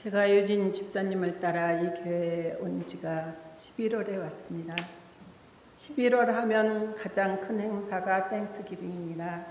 제가 유진 집사님을 따라 이 교회에 온 지가 11월에 왔습니다. 11월 하면 가장 큰 행사가 땡스기빙입니다.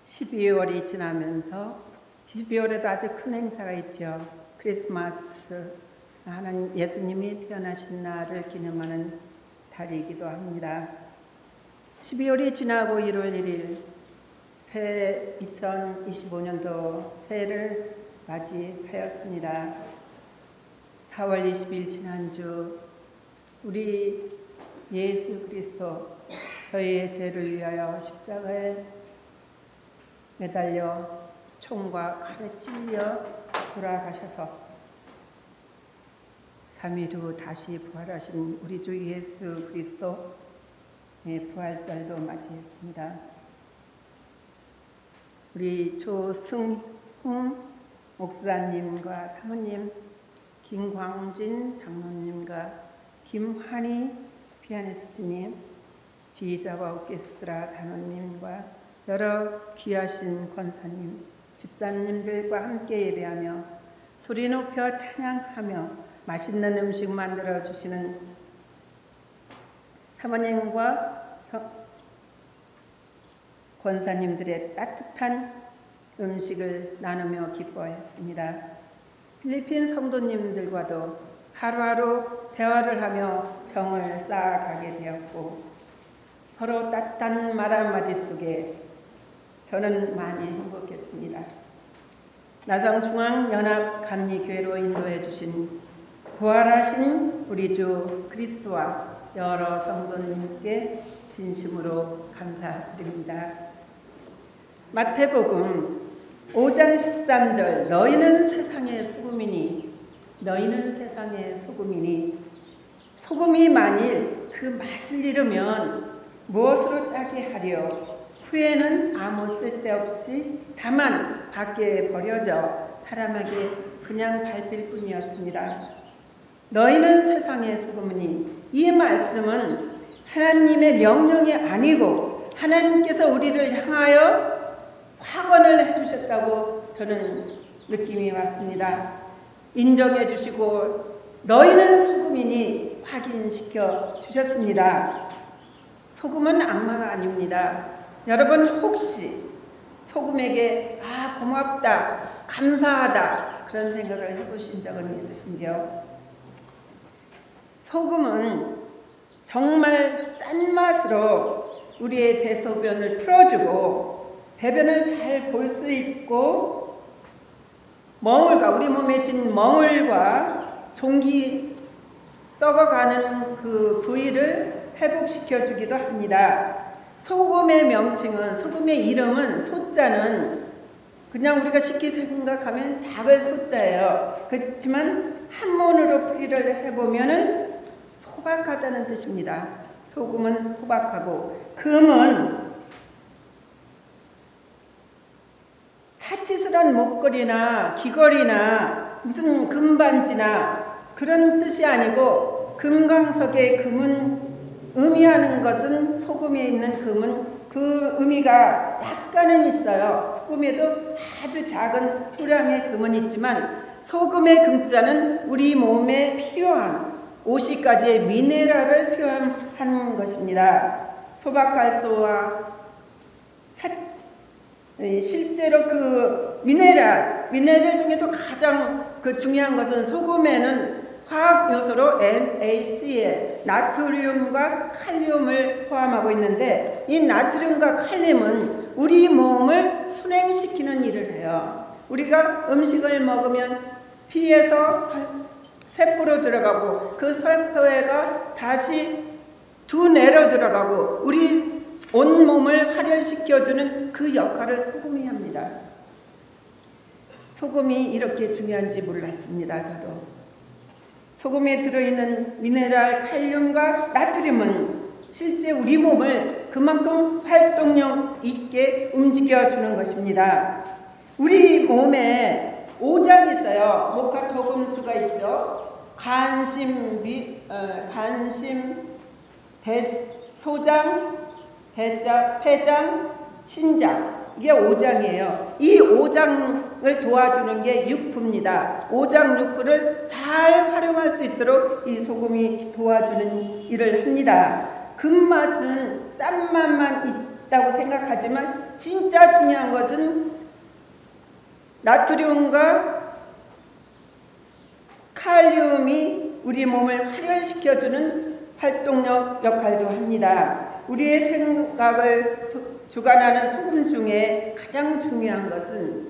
12월이 지나면서 12월에도 아주 큰 행사가 있죠. 크리스마스, 하나님 예수님이 태어나신 날을 기념하는 달이기도 합니다. 12월이 지나고 1월 1일 새 2025년도 새해를 맞이하였습니다. 4월 20일 지난주 우리 예수 그리스도 저희의 죄를 위하여 십자가에 매달려 총과 칼에 찔려 돌아가셔서 3일 후 다시 부활하신 우리 주 예수 그리스도의 부활절도 맞이했습니다. 우리 조승훈 목사님과 사모님, 김광진 장로님과 김환희 피아니스트님, 지휘자와 오케스트라 단원님과 여러 귀하신 권사님, 집사님들과 함께 예배하며 소리 높여 찬양하며 맛있는 음식 만들어 주시는 사모님과 권사님들의 따뜻한 음식을 나누며 기뻐했습니다. 필리핀 성도님들과도 하루하루 대화를 하며 정을 쌓아가게 되었고 서로 따뜻한 말 한마디 속에 저는 많이 행복했습니다. 나성중앙연합감리교회로 인도해 주신 부활하신 우리 주 그리스도와 여러 성도님께 진심으로 감사드립니다. 마태복음 5장 13절 너희는 세상의 소금이니 소금이 만일 그 맛을 잃으면 무엇으로 짜게 하려 후에는 아무 쓸데없이 다만 밖에 버려져 사람에게 그냥 밟힐 뿐이었습니다. 너희는 세상의 소금이니 이 말씀은 하나님의 명령이 아니고 하나님께서 우리를 향하여 확언을 해주셨다고 저는 느낌이 왔습니다. 인정해 주시고 너희는 소금이니 확인시켜 주셨습니다. 소금은 악마가 아닙니다. 여러분 혹시 소금에게 고맙다, 감사하다 그런 생각을 해보신 적은 있으신지요? 소금은 정말 짠맛으로 우리의 대소변을 풀어주고 배변을 잘 볼 수 있고 우리 몸에 진 멍울과 종기 썩어가는 그 부위를 회복시켜 주기도 합니다. 소금의 명칭은, 소금의 이름은, 소자는 그냥 우리가 쉽게 생각하면 작을 소자예요. 그렇지만 한문으로 풀이를 해보면은 소박하다는 뜻입니다. 소금은 소박하고 금은 사치스러운 목걸이나 귀걸이나 무슨 금반지나 그런 뜻이 아니고 금강석의 금은 의미하는 것은 소금에 있는 금은 그 의미가 약간은 있어요. 소금에도 아주 작은 소량의 금은 있지만 소금의 금자는 우리 몸에 필요한 50가지의 미네랄을 표현하는 것입니다. 소박갈소와 실제로 그 미네랄 중에도 가장 중요한 것은 소금에는 화학 요소로 NaCl, 나트륨과 칼륨을 포함하고 있는데 이 나트륨과 칼륨은 우리 몸을 순행시키는 일을 해요. 우리가 음식을 먹으면 피에서 세포로 들어가고 그 세포가 다시 두뇌로 들어가고 우리 온몸을 활혈시켜주는 그 역할을 소금이 합니다. 소금이 이렇게 중요한지 몰랐습니다. 저도. 소금에 들어있는 미네랄 칼륨과 나트륨은 실제 우리 몸을 그만큼 활동력 있게 움직여주는 것입니다. 우리 몸에 5장이 있어요. 목화토금수가 있죠. 간심, 소장, 폐장, 신장. 이게 5장이에요. 이 5장을 도와주는 게 육부입니다. 5장 육부를 잘 활용할 수 있도록 이 소금이 도와주는 일을 합니다. 금맛은 짠맛만 있다고 생각하지만 진짜 중요한 것은 나트륨과 칼륨이 우리 몸을 활혈시켜주는 활동력 역할도 합니다. 우리의 생각을 주관하는 소금 중에 가장 중요한 것은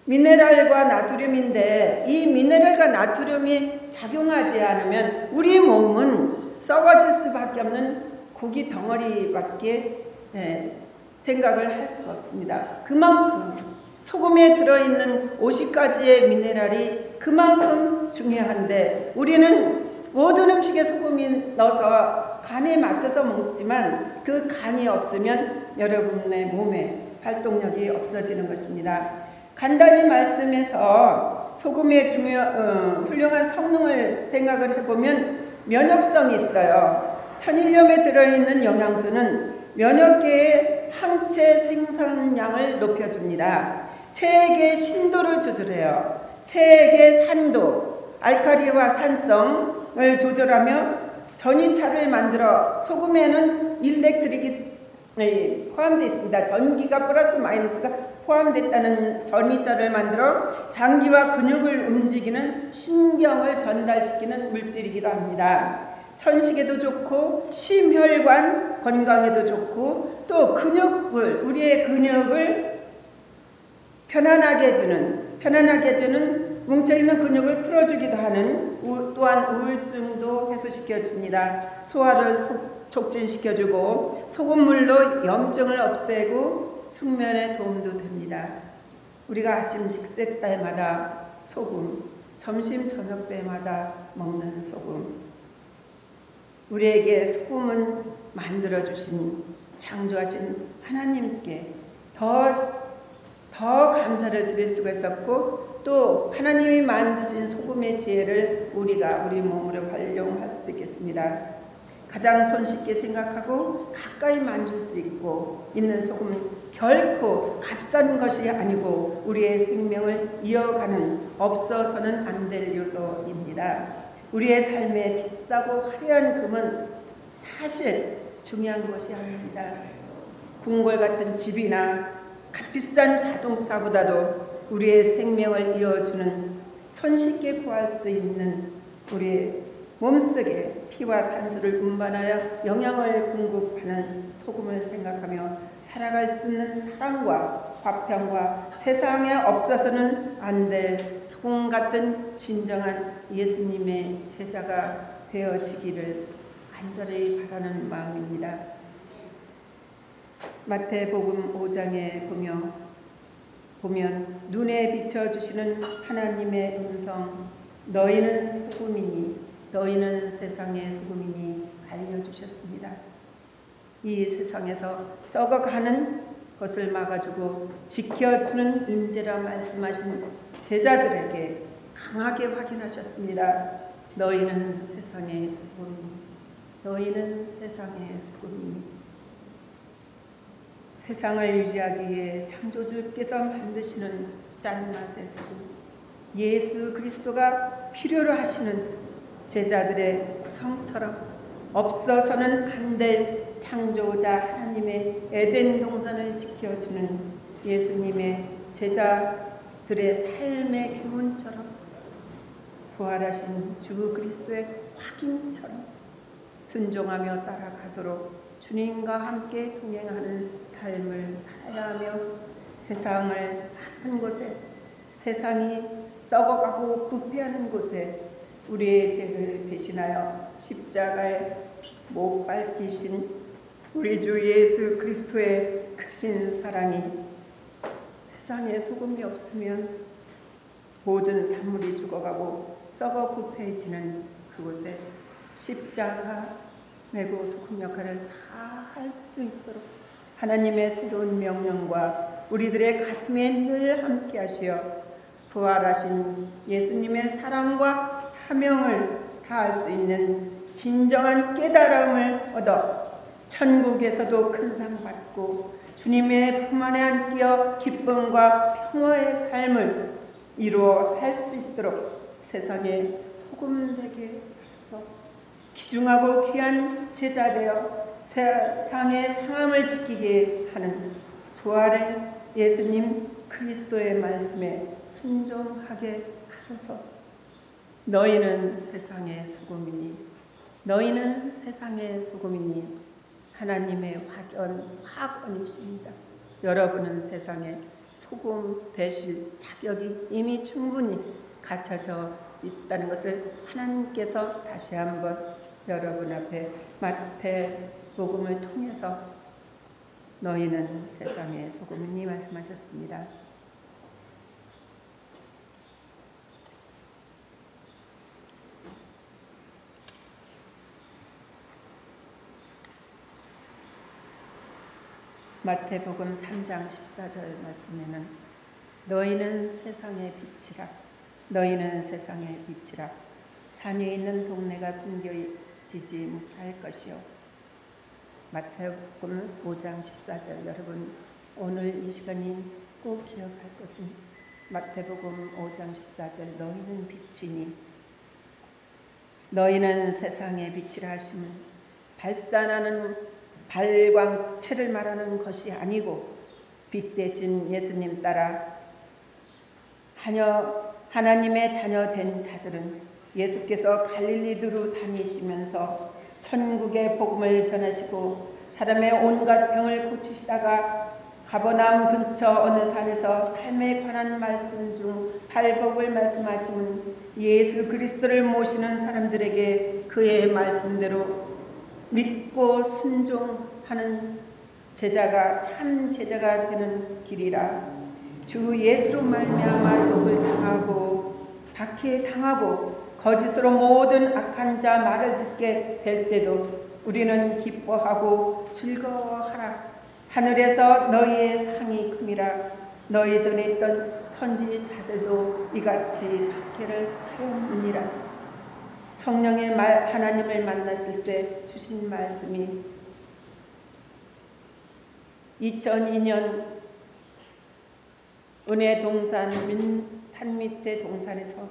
미네랄과 나트륨인데, 이 미네랄과 나트륨이 작용하지 않으면 우리 몸은 썩어질 수밖에 없는 고기 덩어리밖에 생각을 할 수가 없습니다. 그만큼 소금에 들어있는 50가지의 미네랄이 그만큼 중요한데, 우리는 모든 음식에 소금이 넣어서 간에 맞춰서 먹지만 그 간이 없으면 여러분의 몸에 활동력이 없어지는 것입니다. 간단히 말씀해서 소금의 훌륭한 성능을 생각을 해보면 면역성이 있어요. 천일염에 들어있는 영양소는 면역계의 항체 생산량을 높여줍니다. 체액의 신도를 조절해요. 체액의 산도, 알칼리와 산성을 조절하며 전이차를 만들어, 소금에는 일렉트릭이 포함되어 있습니다. 전기가 플러스 마이너스가 포함됐다는 전이차를 만들어 장기와 근육을 움직이는 신경을 전달시키는 물질이기도 합니다. 천식에도 좋고 심혈관 건강에도 좋고, 또 우리의 근육을 편안하게 해주는 뭉쳐있는 근육을 풀어주기도 하는, 또한 우울증도 해소시켜줍니다. 소화를 촉진시켜주고 소금물로 염증을 없애고 숙면에 도움도 됩니다. 우리가 아침 식사 때마다 소금, 점심 저녁 때마다 먹는 소금, 우리에게 소금은 만들어주신, 창조하신 하나님께 더 감사를 드릴 수가 있었고, 또 하나님이 만드신 소금의 지혜를 우리가 우리 몸으로 활용할 수도 있겠습니다. 가장 손쉽게 생각하고 가까이 만질 수 있는 소금은 결코 값싼 것이 아니고 우리의 생명을 이어가는, 없어서는 안 될 요소입니다. 우리의 삶에 비싸고 화려한 금은 사실 중요한 것이 아닙니다. 궁궐 같은 집이나 값비싼 자동차보다도 우리의 생명을 이어주는, 손쉽게 구할 수 있는 우리의 몸속에 피와 산소를 운반하여 영양을 공급하는 소금을 생각하며 살아갈 수 있는 사랑과 화평과 세상에 없어서는 안 될 소금 같은 진정한 예수님의 제자가 되어지기를 간절히 바라는 마음입니다. 마태복음 5장에 보면 눈에 비춰주시는 하나님의 음성, 너희는 소금이니 너희는 세상의 소금이니 알려주셨습니다. 이 세상에서 썩어가는 것을 막아주고 지켜주는 인재라 말씀하신 제자들에게 강하게 확인하셨습니다. 너희는 세상의 소금이니 너희는 세상의 소금이니. 세상을 유지하기 위해 창조주께서 만드시는 짠맛의 소금, 예수 그리스도가 필요로 하시는 제자들의 구성처럼 없어서는 안 될 창조자 하나님의 에덴 동산을 지켜주는 예수님의 제자들의 삶의 교훈처럼, 부활하신 주 그리스도의 확인처럼 순종하며 따라가도록 주님과 함께 동행하는 삶을 살아야 하며, 세상을 한 곳에, 세상이 썩어가고 부패하는 곳에 우리의 죄를 대신하여 십자가에 못 박히신 우리 주 예수 그리스도의 크신 사랑이, 세상에 소금이 없으면 모든 산물이 죽어가고 썩어 부패해지는 그곳에 십자가 메고 소금 역할을 다 할 수 있도록 하나님의 새로운 명령과 우리들의 가슴에 늘 함께 하시어 부활하신 예수님의 사랑과 사명을 다할 수 있는 진정한 깨달음을 얻어 천국에서도 큰 상 받고 주님의 품 안에 안기어 기쁨과 평화의 삶을 이루어 할 수 있도록 세상에 소금 되게 하소서. 귀중하고 귀한 제자 되어 세상의 상함을 지키게 하는 부활의 예수님 그리스도의 말씀에 순종하게 하소서. 너희는 세상의 소금이니 너희는 세상의 소금이니 하나님의 확언이십니다. 여러분은 세상의 소금 되실 자격이 이미 충분히 갖춰져 있다는 것을 하나님께서 다시 한번 여러분 앞에 마태복음을 통해서 너희는 세상의 소금이니 말씀하셨습니다. 마태복음 3장 14절 말씀에는 너희는 세상의 빛이라 너희는 세상의 빛이라 산 위에 있는 동네가 숨겨지지 못할 것이요. 마태복음 5장 14절 여러분 오늘 이 시간이 꼭 기억할 것은 마태복음 5장 14절 너희는 빛이니 너희는 세상의 빛이라 하심은 발산하는 발광체를 말하는 것이 아니고 빛 대신 예수님 따라 하나님의 자녀 된 자들은 예수께서 갈릴리두루 다니시면서 천국의 복음을 전하시고 사람의 온갖 병을 고치시다가 가버나움 근처 어느 산에서 삶에 관한 말씀 중 발복을 말씀하시는 예수 그리스도를 모시는 사람들에게 그의 말씀대로 믿고 순종하는 제자가 참 제자가 되는 길이라. 주 예수로 말미암아 욕을 당하고 박해당하고 거짓으로 모든 악한 자 말을 듣게 될 때도 우리는 기뻐하고 즐거워하라. 하늘에서 너희의 상이 큼이라. 너희 전에 있던 선지자들도 이같이 박해를 하였느니라. 성령의 하나님을 만났을 때 주신 말씀이 2002년 은혜 동산 산 밑에 동산에서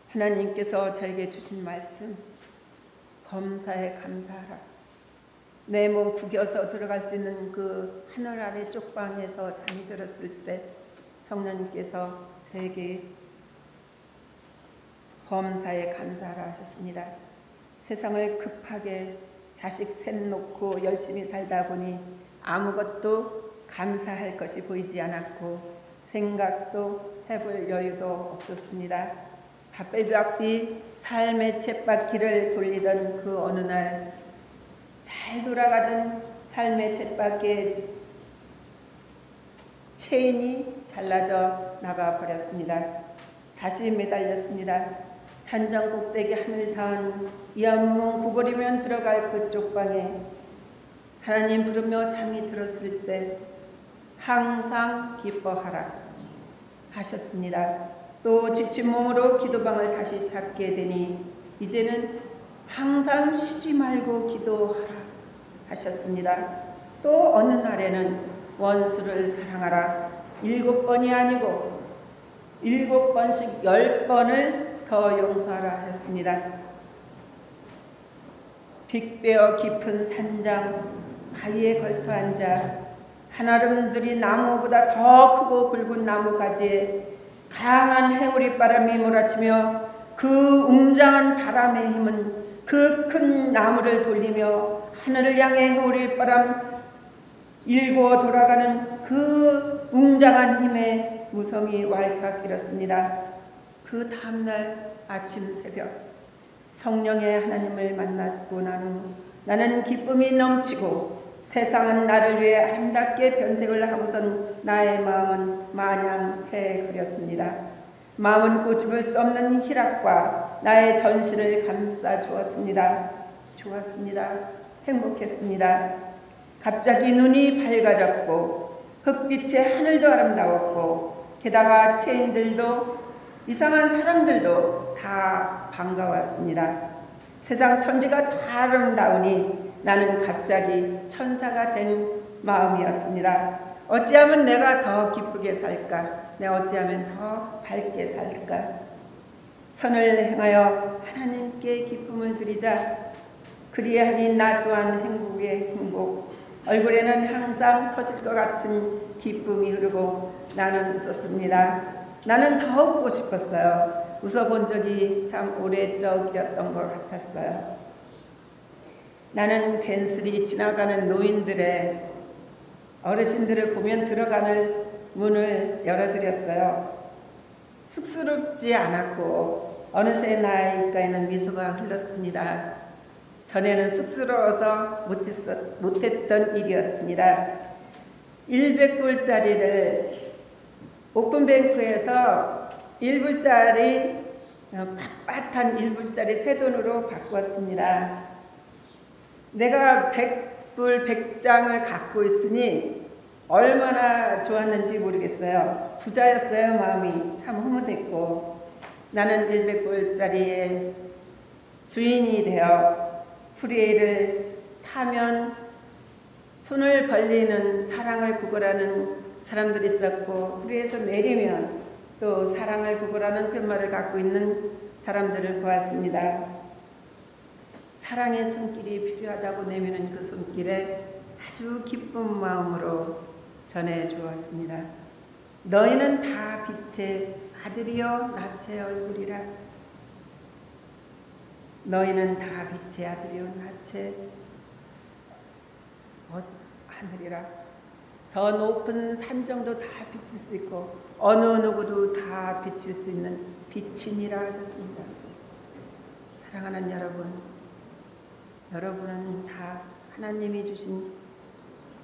하나님께서 저에게 주신 말씀 범사에 감사하라. 내 몸 구겨서 들어갈 수 있는 그 하늘 아래 쪽방에서 잠이 들었을 때 성령님께서 저에게 범사에 감사하라 하셨습니다. 세상을 급하게 자식 셋 놓고 열심히 살다 보니 아무것도 감사할 것이 보이지 않았고 생각도 해볼 여유도 없었습니다. 바삐바삐 삶의 쳇바퀴를 돌리던 그 어느 날 잘 돌아가던 삶의 쳇바퀴에 체인이 잘라져 나가버렸습니다. 다시 매달렸습니다. 산정 꼭대기 하늘 닿은 이암문 구부리면 들어갈 그쪽 방에 하나님 부르며 잠이 들었을 때 항상 기뻐하라 하셨습니다. 또 지친 몸으로 기도방을 다시 찾게 되니 이제는 항상 쉬지 말고 기도하라 하셨습니다. 또 어느 날에는 원수를 사랑하라 7번이 아니고 7번씩 10번을 더 용서하라 하셨습니다. 빅베어 깊은 산장 바위에 걸터 앉아 한아름들이 나무보다 더 크고 굵은 나무가지에 강한 해오리바람이 몰아치며 그 웅장한 바람의 힘은 그 큰 나무를 돌리며 하늘을 향해 해오리바람 일고 돌아가는 그 웅장한 힘의 무성이 왈칵 일었습니다. 그 다음날 아침 새벽 성령의 하나님을 만났고 난 후 나는 기쁨이 넘치고 세상은 나를 위해 아름답게 변색을 하고선 나의 마음은 마냥 해그렸습니다. 마음은 꼬집을 수 없는 희락과 나의 전신을 감싸 주었습니다. 좋았습니다. 행복했습니다. 갑자기 눈이 밝아졌고 흑빛의 하늘도 아름다웠고 게다가 체인들도 이상한 사람들도 다 반가웠습니다. 세상 천지가 다 아름다우니 나는 갑자기 천사가 된 마음이었습니다. 어찌하면 내가 더 기쁘게 살까? 내가 어찌하면 더 밝게 살까? 선을 행하여 하나님께 기쁨을 드리자. 그리하니 나 또한 행복의 행복, 얼굴에는 항상 터질 것 같은 기쁨이 흐르고 나는 웃었습니다. 나는 더 웃고 싶었어요. 웃어본 적이 참 오래적이었던 것 같았어요. 나는 괜스레 지나가는 노인들의 어르신들을 보면 들어가는 문을 열어드렸어요. 쑥스럽지 않았고 어느새 나의 입가에는 미소가 흘렀습니다. 전에는 쑥스러워서 못했던 일이었습니다. 100불짜리를 오픈뱅크에서 1불짜리 빳빳한 1불짜리 새 돈으로 바꿨습니다. 내가 100불 100장을 갖고 있으니 얼마나 좋았는지 모르겠어요. 부자였어요. 마음이 참 흐뭇했고 나는 100불짜리의 주인이 되어 프리웨이를 타면 손을 벌리는 사랑을 구걸하는 사람들이 있었고 프리웨이에서 내리면 또 사랑을 구걸하는 팻말을 갖고 있는 사람들을 보았습니다. 사랑의 손길이 필요하다고 내미는 그 손길에 아주 기쁜 마음으로 전해주었습니다. 너희는 다 빛의 아들이여 낯의 얼굴이라. 너희는 다 빛의 아들이여 낯의 하늘이라. 저 높은 산 정도 다 비칠 수 있고 어느 누구도 다 비칠 수 있는 빛이니라 하셨습니다. 사랑하는 여러분, 여러분은 다 하나님이 주신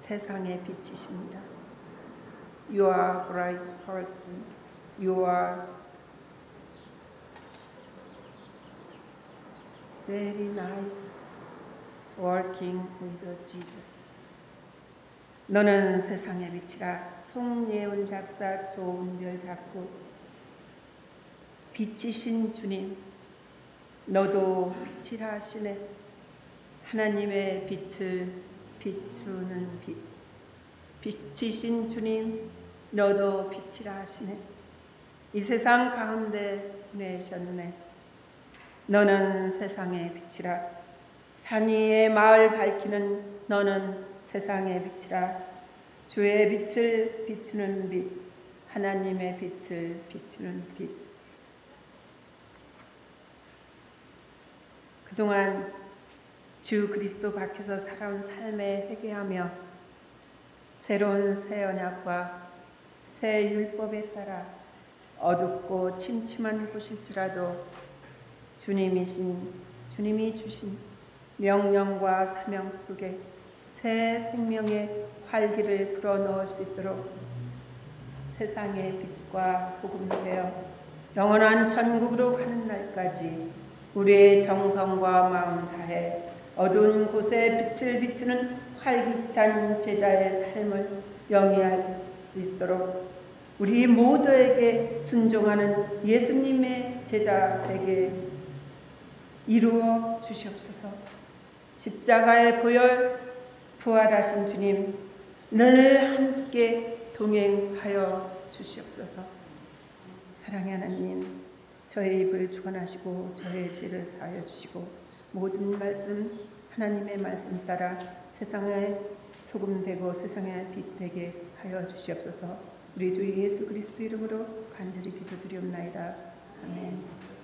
세상의 빛이십니다. You are a bright person. You are very nice working with Jesus. 너는 세상의 빛이라. 송예훈 작사 조은별 작곡. 빛이신 주님, 너도 빛이라 하시네. 하나님의 빛을 비추는 빛. 빛이신 주님, 너도 빛이라 하시네. 이 세상 가운데 내셨네. 너는 세상의 빛이라. 산 위의 마을 밝히는 너는 세상의 빛이라. 주의 빛을 비추는 빛, 하나님의 빛을 비추는 빛. 그동안 주 그리스도 밖에서 살아온 삶에 회개하며 새로운 새 언약과 새 율법에 따라 어둡고 침침한 곳일지라도 주님이 주신 명령과 사명 속에 새 생명의 활기를 불어넣을 수 있도록 세상의 빛과 소금이 되어 영원한 천국으로 가는 날까지 우리의 정성과 마음 다해 어두운 곳에 빛을 비추는 활기찬 제자의 삶을 영위할 수 있도록 우리 모두에게 순종하는 예수님의 제자 되게 이루어 주시옵소서. 십자가의 보혈 부활하신 주님 늘 함께 동행하여 주시옵소서. 사랑의 하나님, 저의 입을 주관하시고 저의 죄를 사하여 주시고 모든 말씀 하나님의 말씀 따라 세상의 소금 되고 세상의 빛 되게 하여 주시옵소서. 우리 주 예수 그리스도 이름으로 간절히 기도드리옵나이다. 아멘.